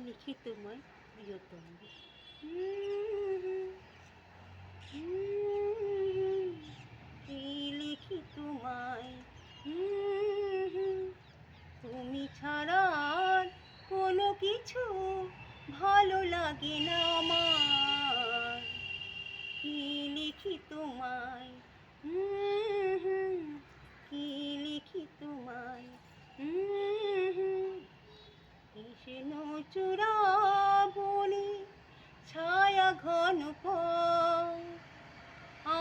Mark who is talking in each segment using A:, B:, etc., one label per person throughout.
A: লিখি তোমায় প্রিয়তম। কি লিখি তোমায়, তুমি ছাড়া আর কোনো কিছু ভালো লাগে না আমার। কি লিখি তোমায়, কি লিখি তোমায়, কৃষ্ণ চূড়া বনে ছায়া ঘন পথ,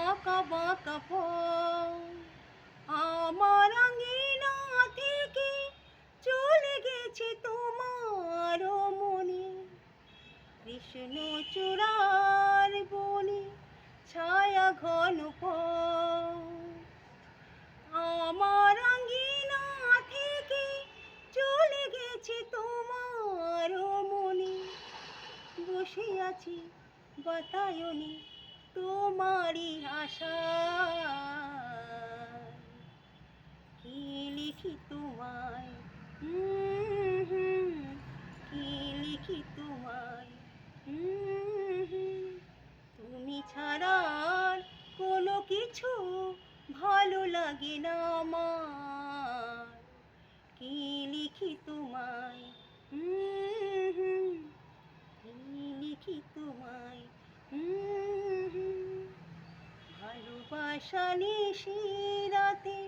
A: আঁকা বাঁকা পথ আমার আঙিনা থেকে চলে গেছে তোমার মনে। কৃষ্ণ চূড়ার বনে ছায়া ঘন পথ আমার আঙিনা থেকে চলে গেছে তোমার মনে। বসে আছি বাতায়নে তোমারই আশায়। কি লিখি তোমায়, কি লিখি তোমায়, তুমি ছাড়া আর কোনো কিছু ভালো লাগে না আমার। কি লিখি তোমায়, কি লিখি তোমায়, ভালোবাসা নিশি রাতে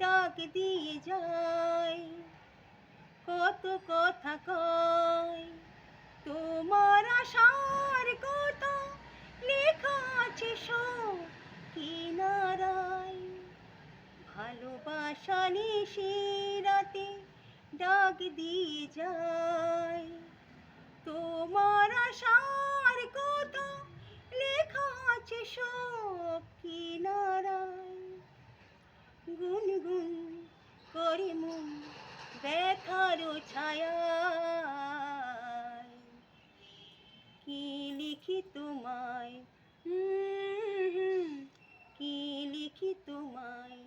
A: ডাক দিয়ে যায়, কত কথা কয় তোমার আশার কথা লেখা আছে সব কিনারায়। ভালোবাসা নিশি রাতে ডাক দিয়ে যায়, তোমার আশার কথা লেখা আছে সব কিনারায়। গুনগুন করে মন ব্যথার ছায়ায়। কি লিখি তোমায়, কি লিখি তোমায়,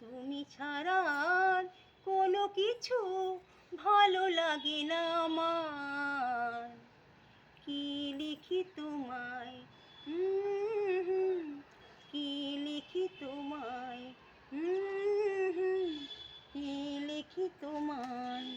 A: তুমি ছাড়া আর কোনো কিছু ভালো লাগে না আমার। কি লিখি তোমায়, কি লিখি তোমায়, কি লিখি তোমায়।